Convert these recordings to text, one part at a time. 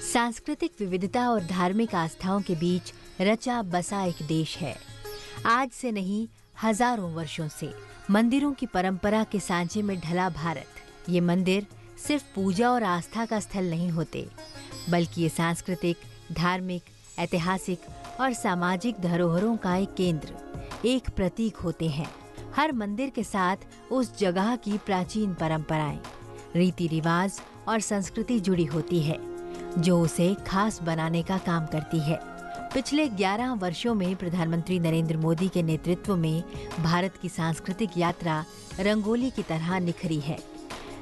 सांस्कृतिक विविधता और धार्मिक आस्थाओं के बीच रचा बसा एक देश है। आज से नहीं, हजारों वर्षों से मंदिरों की परंपरा के सांचे में ढला भारत। ये मंदिर सिर्फ पूजा और आस्था का स्थल नहीं होते, बल्कि ये सांस्कृतिक, धार्मिक, ऐतिहासिक और सामाजिक धरोहरों का एक केंद्र, एक प्रतीक होते हैं। हर मंदिर के साथ उस जगह की प्राचीन परंपराएं, रीति रिवाज और संस्कृति जुड़ी होती है, जो उसे खास बनाने का काम करती है। पिछले 11 वर्षों में प्रधानमंत्री नरेंद्र मोदी के नेतृत्व में भारत की सांस्कृतिक यात्रा रंगोली की तरह निखरी है,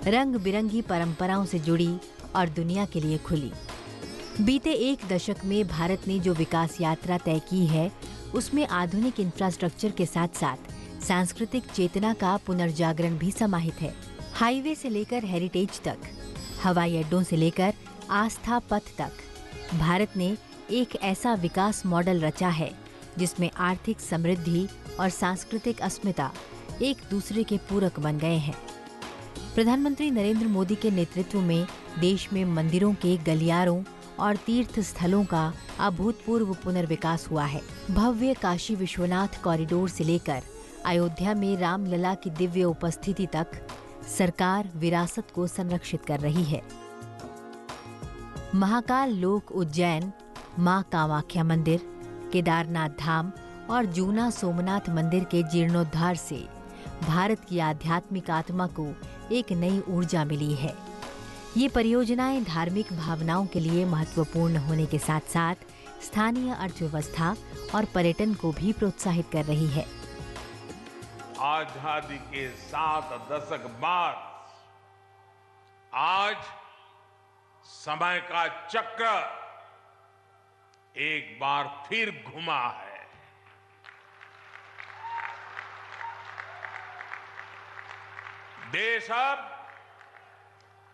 रंग बिरंगी परंपराओं से जुड़ी और दुनिया के लिए खुली। बीते एक दशक में भारत ने जो विकास यात्रा तय की है, उसमें आधुनिक इंफ्रास्ट्रक्चर के साथ साथ सांस्कृतिक चेतना का पुनर्जागरण भी समाहित है। हाईवे से लेकर हेरिटेज तक, हवाई अड्डों से लेकर आस्था पथ तक, भारत ने एक ऐसा विकास मॉडल रचा है जिसमें आर्थिक समृद्धि और सांस्कृतिक अस्मिता एक दूसरे के पूरक बन गए हैं। प्रधानमंत्री नरेंद्र मोदी के नेतृत्व में देश में मंदिरों के गलियारों और तीर्थ स्थलों का अभूतपूर्व पुनर्विकास हुआ है। भव्य काशी विश्वनाथ कॉरिडोर से लेकर अयोध्या में रामलला की दिव्य उपस्थिति तक सरकार विरासत को संरक्षित कर रही है। महाकाल लोक उज्जैन, मां कामाख्या मंदिर, केदारनाथ धाम और जूना सोमनाथ मंदिर के जीर्णोद्धार से भारत की आध्यात्मिक आत्मा को एक नई ऊर्जा मिली है। ये परियोजनाएं धार्मिक भावनाओं के लिए महत्वपूर्ण होने के साथ साथ स्थानीय अर्थव्यवस्था और पर्यटन को भी प्रोत्साहित कर रही है। आजादी के 7 दशक बाद आज समय का चक्र एक बार फिर घुमा है। देश अब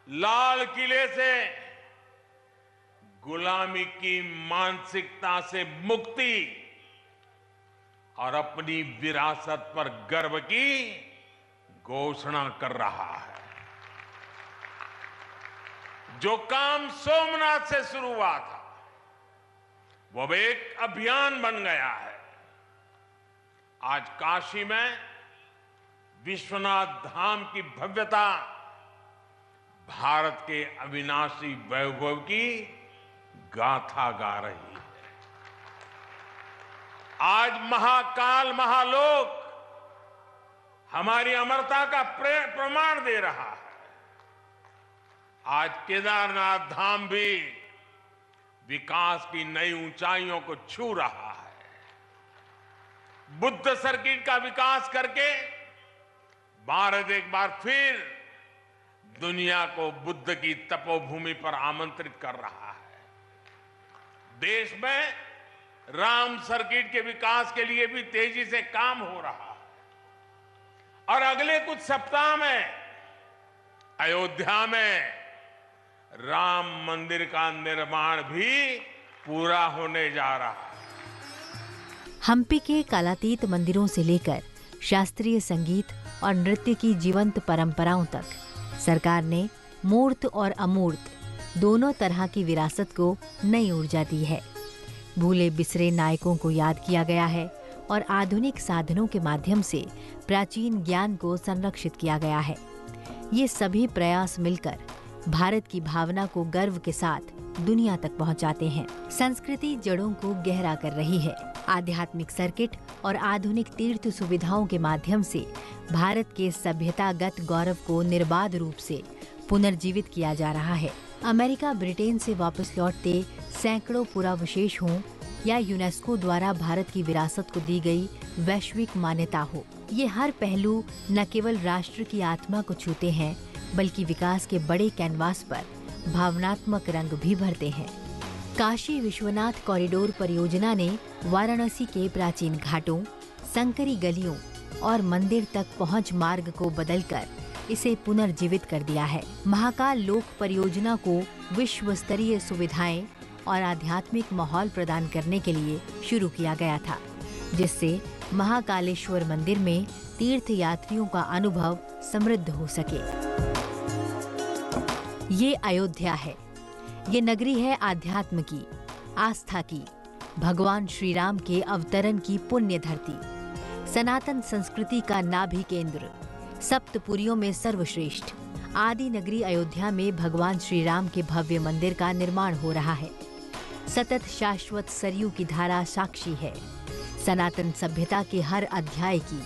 लाल किले से गुलामी की मानसिकता से मुक्ति और अपनी विरासत पर गर्व की घोषणा कर रहा है। जो काम सोमनाथ से शुरू हुआ था, वो अब एक अभियान बन गया है। आज काशी में विश्वनाथ धाम की भव्यता भारत के अविनाशी वैभव की गाथा गा रही है। आज महाकाल महालोक हमारी अमरता का प्रमाण दे रहा है। आज केदारनाथ धाम भी विकास की नई ऊंचाइयों को छू रहा है। बुद्ध सर्किट का विकास करके भारत एक बार फिर दुनिया को बुद्ध की तपोभूमि पर आमंत्रित कर रहा है। देश में राम सर्किट के विकास के लिए भी तेजी से काम हो रहा है और अगले कुछ सप्ताह में अयोध्या में राम मंदिर का निर्माण भी पूरा होने जा रहा है। हम्पी के कालातीत मंदिरों से लेकर शास्त्रीय संगीत और नृत्य की जीवंत परंपराओं तक सरकार ने मूर्त और अमूर्त दोनों तरह की विरासत को नई ऊर्जा दी है। भूले बिसरे नायकों को याद किया गया है और आधुनिक साधनों के माध्यम से प्राचीन ज्ञान को संरक्षित किया गया है। ये सभी प्रयास मिलकर भारत की भावना को गर्व के साथ दुनिया तक पहुंचाते हैं। संस्कृति जड़ों को गहरा कर रही है। आध्यात्मिक सर्किट और आधुनिक तीर्थ सुविधाओं के माध्यम से भारत के सभ्यतागत गौरव को निर्बाध रूप से पुनर्जीवित किया जा रहा है। अमेरिका, ब्रिटेन से वापस लौटते सैकड़ों पुरावशेष हों या यूनेस्को द्वारा भारत की विरासत को दी गई वैश्विक मान्यता हो, ये हर पहलू न केवल राष्ट्र की आत्मा को छूते हैं, बल्कि विकास के बड़े कैनवास पर भावनात्मक रंग भी भरते हैं। काशी विश्वनाथ कॉरिडोर परियोजना ने वाराणसी के प्राचीन घाटों, संकरी गलियों और मंदिर तक पहुंच मार्ग को बदलकर इसे पुनर्जीवित कर दिया है। महाकाल लोक परियोजना को विश्व स्तरीय सुविधाएं और आध्यात्मिक माहौल प्रदान करने के लिए शुरू किया गया था, जिससे महाकालेश्वर मंदिर में तीर्थ यात्रियों का अनुभव समृद्ध हो सके। ये अयोध्या है, ये नगरी है आध्यात्म की, आस्था की, भगवान श्री राम के अवतरण की पुण्य धरती, सनातन संस्कृति का नाभि केंद्र, सप्तपुरियों में सर्वश्रेष्ठ आदि नगरी अयोध्या में भगवान श्री राम के भव्य मंदिर का निर्माण हो रहा है। सतत शाश्वत सरयू की धारा साक्षी है सनातन सभ्यता के हर अध्याय की।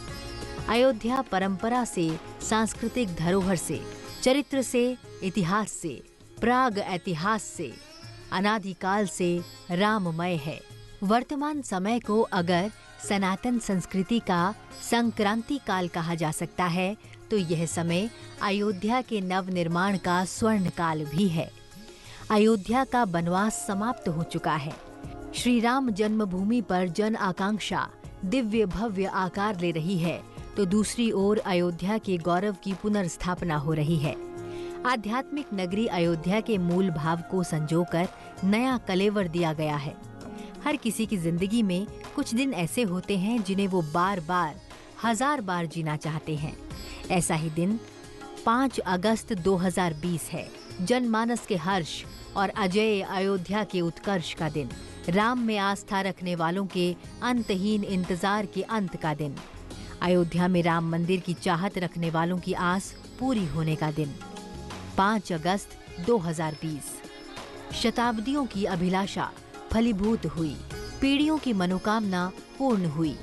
अयोध्या परंपरा से, सांस्कृतिक धरोहर से, चरित्र से, इतिहास से, प्राग ऐतिहास से, अनादिकाल से राममय है। वर्तमान समय को अगर सनातन संस्कृति का संक्रांति काल कहा जा सकता है तो यह समय अयोध्या के नव निर्माण का स्वर्ण काल भी है। अयोध्या का वनवास समाप्त हो चुका है। श्री राम जन्मभूमि पर जन आकांक्षा दिव्य भव्य आकार ले रही है तो दूसरी ओर अयोध्या के गौरव की पुनर्स्थापना हो रही है। आध्यात्मिक नगरी अयोध्या के मूल भाव को संजोकर नया कलेवर दिया गया है। हर किसी की जिंदगी में कुछ दिन ऐसे होते हैं जिन्हें वो बार बार, हजार बार जीना चाहते हैं। ऐसा ही दिन 5 अगस्त 2020 है, जनमानस के हर्ष और अजेय अयोध्या के उत्कर्ष का दिन, राम में आस्था रखने वालों के अंतहीन इंतजार के अंत का दिन, अयोध्या में राम मंदिर की चाहत रखने वालों की आस पूरी होने का दिन। 5 अगस्त 2020। शताब्दियों की अभिलाषा फलीभूत हुई, पीढ़ियों की मनोकामना पूर्ण हुई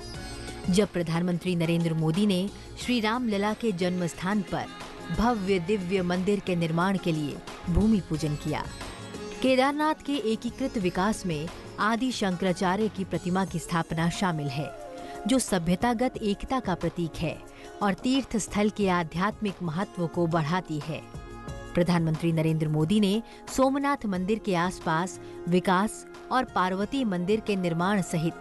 जब प्रधानमंत्री नरेंद्र मोदी ने श्री राम लला के जन्म स्थान पर भव्य दिव्य मंदिर के निर्माण के लिए भूमि पूजन किया। केदारनाथ के एकीकृत विकास में आदि शंकराचार्य की प्रतिमा की स्थापना शामिल है, जो सभ्यतागत एकता का प्रतीक है और तीर्थ स्थल के आध्यात्मिक महत्व को बढ़ाती है। प्रधानमंत्री नरेंद्र मोदी ने सोमनाथ मंदिर के आसपास विकास और पार्वती मंदिर के निर्माण सहित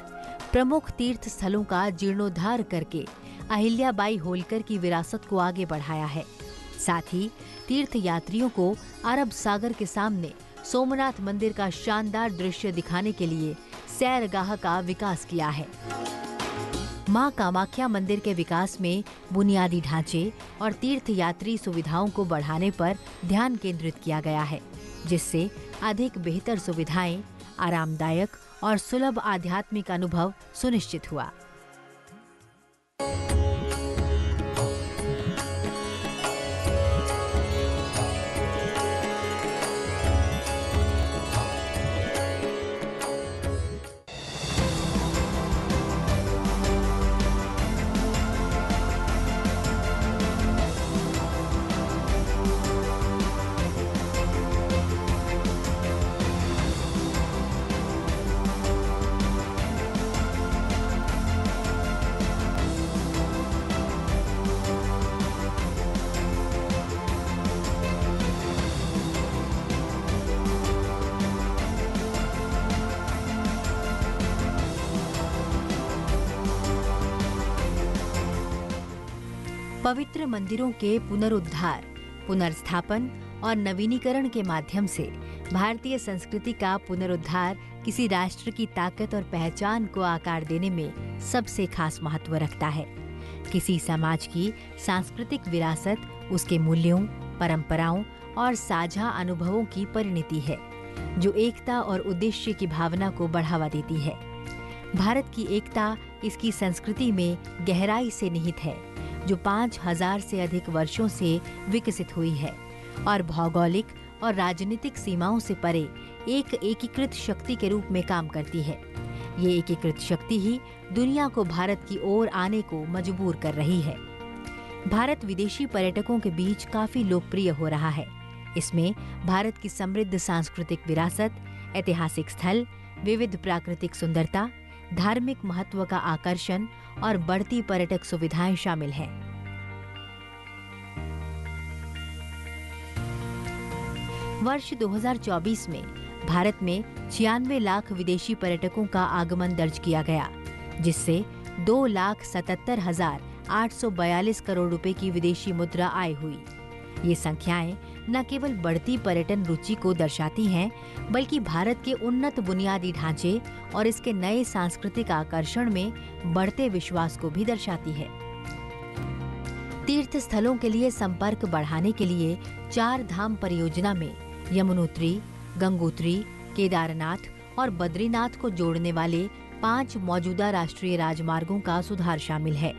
प्रमुख तीर्थ स्थलों का जीर्णोद्धार करके अहिल्याबाई होलकर की विरासत को आगे बढ़ाया है। साथ ही तीर्थ यात्रियों को अरब सागर के सामने सोमनाथ मंदिर का शानदार दृश्य दिखाने के लिए सैरगाह का विकास किया है। मां कामाख्या मंदिर के विकास में बुनियादी ढांचे और तीर्थ यात्री सुविधाओं को बढ़ाने पर ध्यान केंद्रित किया गया है, जिससे अधिक बेहतर सुविधाएं, आरामदायक और सुलभ आध्यात्मिक अनुभव सुनिश्चित हुआ। पवित्र मंदिरों के पुनरुद्धार, पुनर्स्थापन और नवीनीकरण के माध्यम से भारतीय संस्कृति का पुनरुद्धार किसी राष्ट्र की ताकत और पहचान को आकार देने में सबसे खास महत्व रखता है। किसी समाज की सांस्कृतिक विरासत उसके मूल्यों, परंपराओं और साझा अनुभवों की परिणति है, जो एकता और उद्देश्य की भावना को बढ़ावा देती है। भारत की एकता इसकी संस्कृति में गहराई से निहित है, जो 5000 से अधिक वर्षों से विकसित हुई है और भौगोलिक और राजनीतिक सीमाओं से परे एक एकीकृत शक्ति के रूप में काम करती है। ये एकीकृत शक्ति ही दुनिया को भारत की ओर आने को मजबूर कर रही है। भारत विदेशी पर्यटकों के बीच काफी लोकप्रिय हो रहा है। इसमें भारत की समृद्ध सांस्कृतिक विरासत, ऐतिहासिक स्थल, विविध प्राकृतिक सुंदरता, धार्मिक महत्व का आकर्षण और बढ़ती पर्यटक सुविधाएं शामिल हैं। वर्ष 2024 में भारत में 96 लाख विदेशी पर्यटकों का आगमन दर्ज किया गया, जिससे 2,77,842 करोड़ रुपए की विदेशी मुद्रा आय हुई। ये संख्याएं न केवल बढ़ती पर्यटन रुचि को दर्शाती हैं, बल्कि भारत के उन्नत बुनियादी ढांचे और इसके नए सांस्कृतिक आकर्षण में बढ़ते विश्वास को भी दर्शाती है। तीर्थ स्थलों के लिए संपर्क बढ़ाने के लिए 4 धाम परियोजना में यमुनोत्री, गंगोत्री, केदारनाथ और बद्रीनाथ को जोड़ने वाले 5 मौजूदा राष्ट्रीय राजमार्गों का सुधार शामिल है।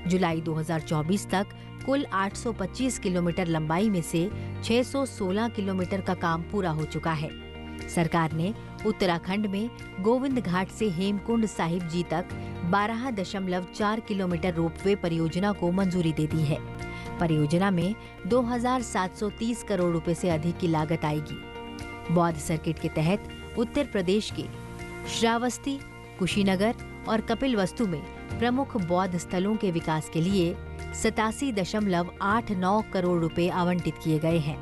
जुलाई 2024 तक कुल 825 किलोमीटर लंबाई में से 616 किलोमीटर का काम पूरा हो चुका है। सरकार ने उत्तराखंड में गोविंद घाट से हेमकुंड साहिब जी तक 12.4 किलोमीटर रोपवे परियोजना को मंजूरी दे दी है। परियोजना में 2,730 करोड़ रुपए से अधिक की लागत आएगी। बौद्ध सर्किट के तहत उत्तर प्रदेश के श्रावस्ती, कुशीनगर और कपिलवस्तु में प्रमुख बौद्ध स्थलों के विकास के लिए 87.89 करोड़ रुपए आवंटित किए गए हैं।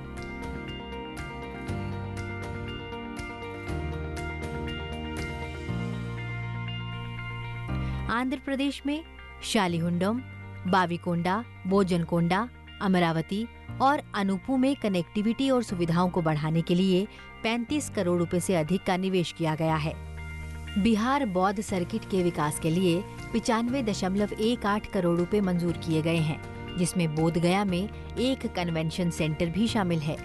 आंध्र प्रदेश में शालीहुंडम, बाविकोंडा, बोजनकोंडा, अमरावती और अनूपु में कनेक्टिविटी और सुविधाओं को बढ़ाने के लिए 35 करोड़ रुपए से अधिक का निवेश किया गया है। बिहार बौद्ध सर्किट के विकास के लिए 95.18 करोड़ रुपए मंजूर किए गए हैं, जिसमें बोधगया में एक कन्वेंशन सेंटर भी शामिल है।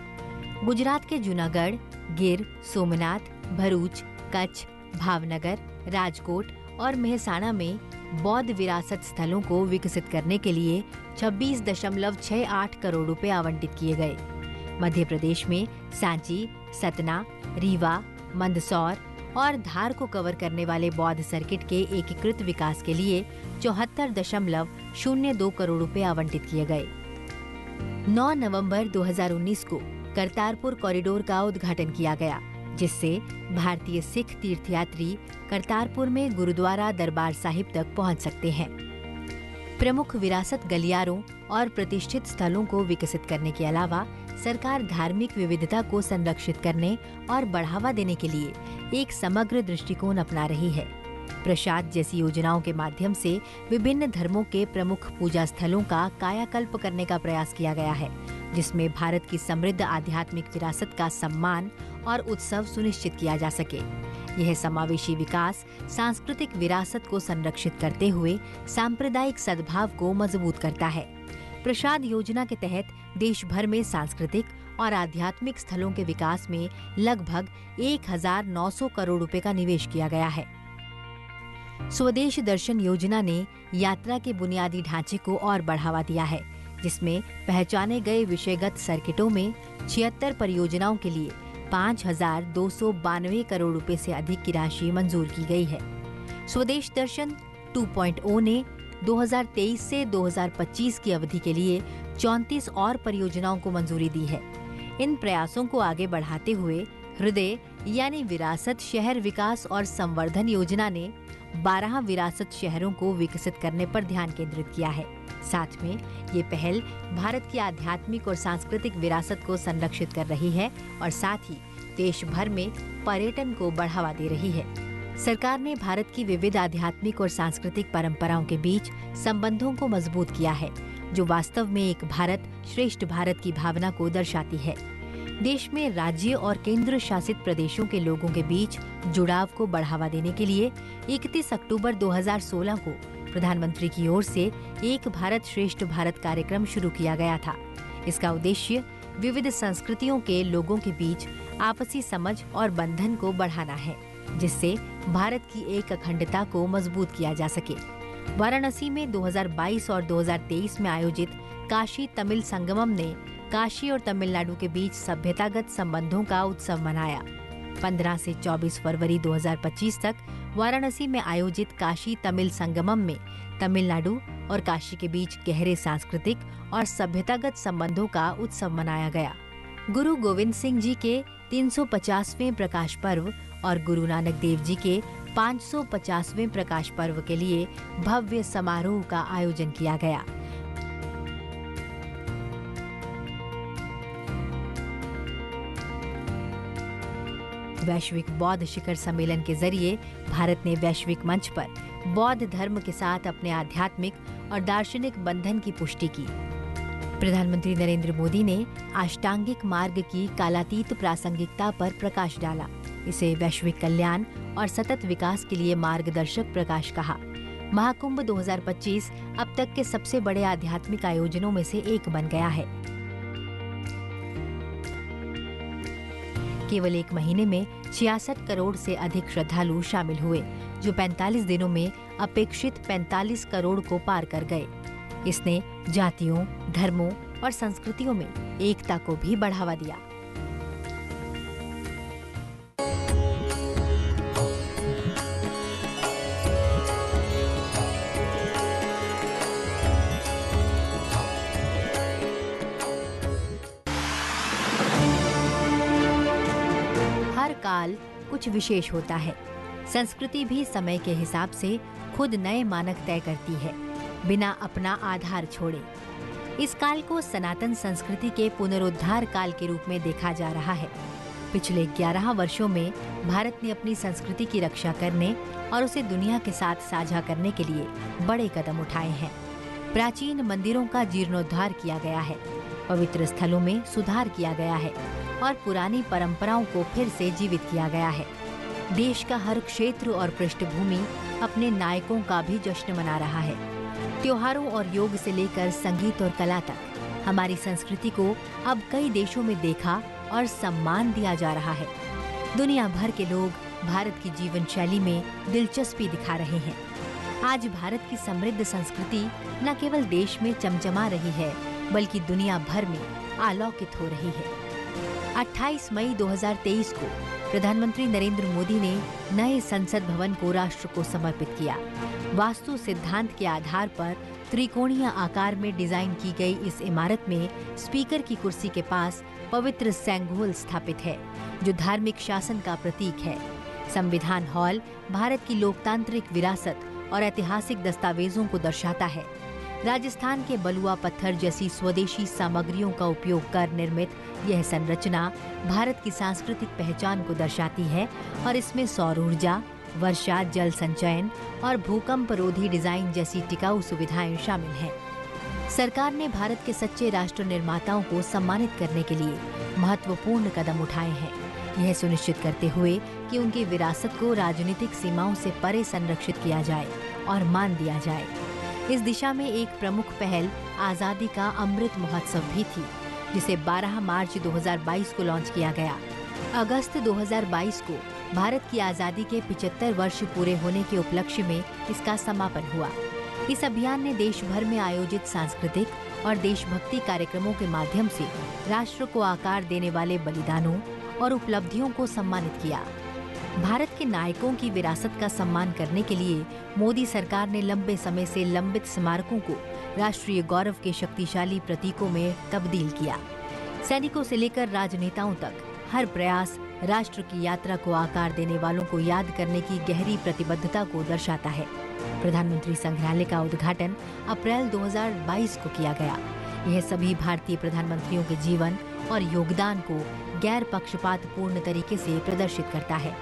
गुजरात के जूनागढ़, गिर, सोमनाथ, भरूच, कच्छ, भावनगर, राजकोट और मेहसाणा में बौद्ध विरासत स्थलों को विकसित करने के लिए 26.68 करोड़ रुपए आवंटित किए गए। मध्य प्रदेश में सांची, सतना, रीवा, मंदसौर और धार को कवर करने वाले बौद्ध सर्किट के एकीकृत विकास के लिए 74.02 करोड़ रुपए आवंटित किए गए। 9 नवंबर 2019 को करतारपुर कॉरिडोर का उद्घाटन किया गया, जिससे भारतीय सिख तीर्थयात्री करतारपुर में गुरुद्वारा दरबार साहिब तक पहुंच सकते हैं। प्रमुख विरासत गलियारों और प्रतिष्ठित स्थलों को विकसित करने के अलावा सरकार धार्मिक विविधता को संरक्षित करने और बढ़ावा देने के लिए एक समग्र दृष्टिकोण अपना रही है। प्रसाद जैसी योजनाओं के माध्यम से विभिन्न धर्मों के प्रमुख पूजा स्थलों का कायाकल्प करने का प्रयास किया गया है, जिसमें भारत की समृद्ध आध्यात्मिक विरासत का सम्मान और उत्सव सुनिश्चित किया जा सके। यह समावेशी विकास सांस्कृतिक विरासत को संरक्षित करते हुए सांप्रदायिक सद्भाव को मजबूत करता है। प्रसाद योजना के तहत देश भर में सांस्कृतिक और आध्यात्मिक स्थलों के विकास में लगभग 1,900 करोड़ रुपए का निवेश किया गया है। स्वदेश दर्शन योजना ने यात्रा के बुनियादी ढांचे को और बढ़ावा दिया है, जिसमें पहचाने गए विषयगत सर्किटों में 76 परियोजनाओं के लिए 5,292 करोड़ रुपए से अधिक की राशि मंजूर की गई है। स्वदेश दर्शन 2.0 ने 2023 से 2025 की अवधि के लिए 34 और परियोजनाओं को मंजूरी दी है। इन प्रयासों को आगे बढ़ाते हुए हृदय यानी विरासत शहर विकास और संवर्धन योजना ने 12 विरासत शहरों को विकसित करने पर ध्यान केंद्रित किया है। साथ में ये पहल भारत की आध्यात्मिक और सांस्कृतिक विरासत को संरक्षित कर रही है और साथ ही देश भर में पर्यटन को बढ़ावा दे रही है। सरकार ने भारत की विविध आध्यात्मिक और सांस्कृतिक परंपराओं के बीच संबंधों को मजबूत किया है, जो वास्तव में एक भारत श्रेष्ठ भारत की भावना को दर्शाती है। देश में राज्य और केंद्र शासित प्रदेशों के लोगों के बीच जुड़ाव को बढ़ावा देने के लिए 31 अक्टूबर 2016 को प्रधानमंत्री की ओर से एक भारत श्रेष्ठ भारत कार्यक्रम शुरू किया गया था। इसका उद्देश्य विविध संस्कृतियों के लोगों के बीच आपसी समझ और बंधन को बढ़ाना है, जिससे भारत की एक अखंडता को मजबूत किया जा सके। वाराणसी में 2022 और 2023 में आयोजित काशी तमिल संगमम ने काशी और तमिलनाडु के बीच सभ्यतागत संबंधों का उत्सव मनाया। 15 से 24 फरवरी 2025 तक वाराणसी में आयोजित काशी तमिल संगमम में तमिलनाडु और काशी के बीच गहरे सांस्कृतिक और सभ्यतागत संबंधों का उत्सव मनाया गया। गुरु गोविंद सिंह जी के 350वें प्रकाश पर्व और गुरु नानक देव जी के 550वें प्रकाश पर्व के लिए भव्य समारोह का आयोजन किया गया। वैश्विक बौद्ध शिखर सम्मेलन के जरिए भारत ने वैश्विक मंच पर बौद्ध धर्म के साथ अपने आध्यात्मिक और दार्शनिक बंधन की पुष्टि की। प्रधानमंत्री नरेंद्र मोदी ने अष्टांगिक मार्ग की कालातीत प्रासंगिकता पर प्रकाश डाला। इसे वैश्विक कल्याण और सतत विकास के लिए मार्गदर्शक प्रकाश कहा। महाकुंभ 2025 अब तक के सबसे बड़े आध्यात्मिक आयोजनों में से एक बन गया है। केवल एक महीने में 66 करोड़ से अधिक श्रद्धालु शामिल हुए, जो 45 दिनों में अपेक्षित 45 करोड़ को पार कर गए। इसने जातियों, धर्मों और संस्कृतियों में एकता को भी बढ़ावा दिया। हर काल कुछ विशेष होता है। संस्कृति भी समय के हिसाब से खुद नए मानक तय करती है, बिना अपना आधार छोड़े। इस काल को सनातन संस्कृति के पुनरुद्धार काल के रूप में देखा जा रहा है। पिछले 11 वर्षों में भारत ने अपनी संस्कृति की रक्षा करने और उसे दुनिया के साथ साझा करने के लिए बड़े कदम उठाए हैं। प्राचीन मंदिरों का जीर्णोद्धार किया गया है, पवित्र स्थलों में सुधार किया गया है और पुरानी परंपराओं को फिर से जीवित किया गया है। देश का हर क्षेत्र और पृष्ठभूमि अपने नायकों का भी जश्न मना रहा है। त्योहारों और योग से लेकर संगीत और कला तक हमारी संस्कृति को अब कई देशों में देखा और सम्मान दिया जा रहा है। दुनिया भर के लोग भारत की जीवन शैली में दिलचस्पी दिखा रहे हैं। आज भारत की समृद्ध संस्कृति न केवल देश में चमचमा रही है, बल्कि दुनिया भर में आलौकित हो रही है। 28 मई 2023 को प्रधानमंत्री नरेंद्र मोदी ने नए संसद भवन को राष्ट्र को समर्पित किया। वास्तु सिद्धांत के आधार पर त्रिकोणीय आकार में डिजाइन की गई इस इमारत में स्पीकर की कुर्सी के पास पवित्र सेंगोल स्थापित है, जो धार्मिक शासन का प्रतीक है। संविधान हॉल भारत की लोकतांत्रिक विरासत और ऐतिहासिक दस्तावेजों को दर्शाता है। राजस्थान के बलुआ पत्थर जैसी स्वदेशी सामग्रियों का उपयोग कर निर्मित यह संरचना भारत की सांस्कृतिक पहचान को दर्शाती है और इसमें सौर ऊर्जा, वर्षा जल संचयन और भूकंप रोधी डिजाइन जैसी टिकाऊ सुविधाएं शामिल हैं। सरकार ने भारत के सच्चे राष्ट्र निर्माताओं को सम्मानित करने के लिए महत्वपूर्ण कदम उठाए हैं, यह सुनिश्चित करते हुए कि उनकी विरासत को राजनीतिक सीमाओं से परे संरक्षित किया जाए और मान दिया जाए। इस दिशा में एक प्रमुख पहल आजादी का अमृत महोत्सव भी थी, जिसे 12 मार्च 2022 को लॉन्च किया गया। अगस्त 2022 को भारत की आजादी के 75 वर्ष पूरे होने के उपलक्ष्य में इसका समापन हुआ। इस अभियान ने देश भर में आयोजित सांस्कृतिक और देशभक्ति कार्यक्रमों के माध्यम से राष्ट्र को आकार देने वाले बलिदानों और उपलब्धियों को सम्मानित किया। भारत के नायकों की विरासत का सम्मान करने के लिए मोदी सरकार ने लंबे समय से लंबित स्मारकों को राष्ट्रीय गौरव के शक्तिशाली प्रतीकों में तब्दील किया। सैनिकों से लेकर राजनेताओं तक हर प्रयास राष्ट्र की यात्रा को आकार देने वालों को याद करने की गहरी प्रतिबद्धता को दर्शाता है। प्रधानमंत्री संग्रहालय का उद्घाटन अप्रैल 2022 को किया गया। यह सभी भारतीय प्रधानमंत्रियों के जीवन और योगदान को गैर पक्षपात पूर्ण तरीके से प्रदर्शित करता है।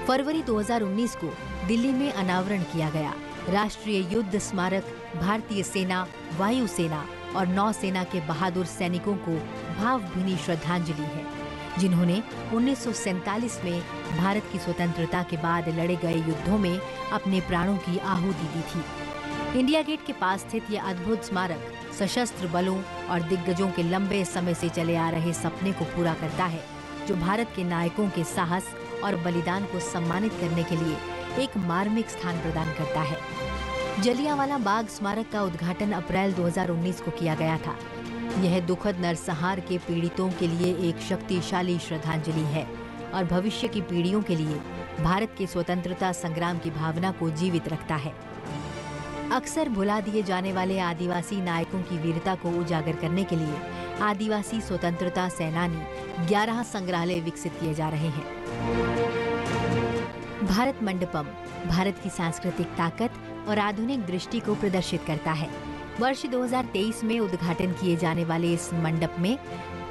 फरवरी 2019 को दिल्ली में अनावरण किया गया राष्ट्रीय युद्ध स्मारक भारतीय सेना, वायुसेना और नौसेना के बहादुर सैनिकों को भावभीनी श्रद्धांजलि है, जिन्होंने 1947 में भारत की स्वतंत्रता के बाद लड़े गए युद्धों में अपने प्राणों की आहुति दी थी। इंडिया गेट के पास स्थित यह अद्भुत स्मारक सशस्त्र बलों और दिग्गजों के लंबे समय से चले आ रहे सपने को पूरा करता है, जो भारत के नायकों के साहस और बलिदान को सम्मानित करने के लिए एक मार्मिक स्थान प्रदान करता है। जलियांवाला बाग स्मारक का उद्घाटन अप्रैल 2019 को किया गया था। यह दुखद नरसंहार के पीड़ितों के लिए एक शक्तिशाली श्रद्धांजलि है और भविष्य की पीढ़ियों के लिए भारत के स्वतंत्रता संग्राम की भावना को जीवित रखता है। अक्सर भुला दिए जाने वाले आदिवासी नायकों की वीरता को उजागर करने के लिए आदिवासी स्वतंत्रता सेनानी 11 संग्रहालय विकसित किए जा रहे हैं। भारत मंडपम भारत की सांस्कृतिक ताकत और आधुनिक दृष्टि को प्रदर्शित करता है। वर्ष 2023 में उद्घाटन किए जाने वाले इस मंडप में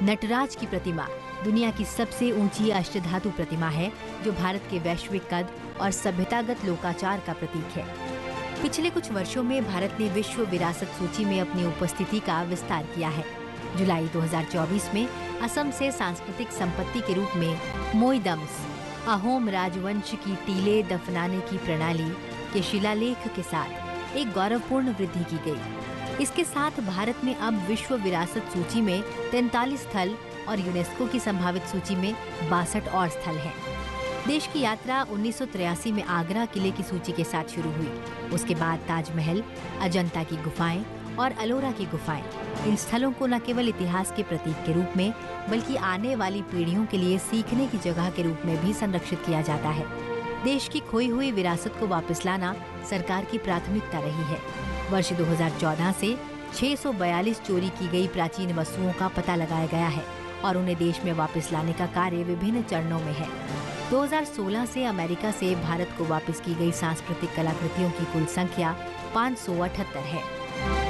नटराज की प्रतिमा दुनिया की सबसे ऊंची अष्टधातु प्रतिमा है, जो भारत के वैश्विक कद और सभ्यतागत लोकाचार का प्रतीक है। पिछले कुछ वर्षों में भारत ने विश्व विरासत सूची में अपनी उपस्थिति का विस्तार किया है। जुलाई 2024 में असम से सांस्कृतिक संपत्ति के रूप में मोइदम्स, अहोम राजवंश की टीले दफनाने की प्रणाली के शिलालेख के साथ एक गौरवपूर्ण वृद्धि की गई। इसके साथ भारत में अब विश्व विरासत सूची में 43 स्थल और यूनेस्को की संभावित सूची में 62 और स्थल हैं। देश की यात्रा 1983 में आगरा किले की सूची के साथ शुरू हुई। उसके बाद ताजमहल, अजंता की गुफाएं और अलोरा की गुफाएं। इन स्थलों को न केवल इतिहास के प्रतीक के रूप में बल्कि आने वाली पीढ़ियों के लिए सीखने की जगह के रूप में भी संरक्षित किया जाता है। देश की खोई हुई विरासत को वापस लाना सरकार की प्राथमिकता रही है। वर्ष 2014 से 642 चोरी की गई प्राचीन वस्तुओं का पता लगाया गया है और उन्हें देश में वापस लाने का कार्य विभिन्न चरणों में है। 2016 से अमेरिका से भारत को वापस की गई सांस्कृतिक कलाकृतियों की कुल संख्या 578 है।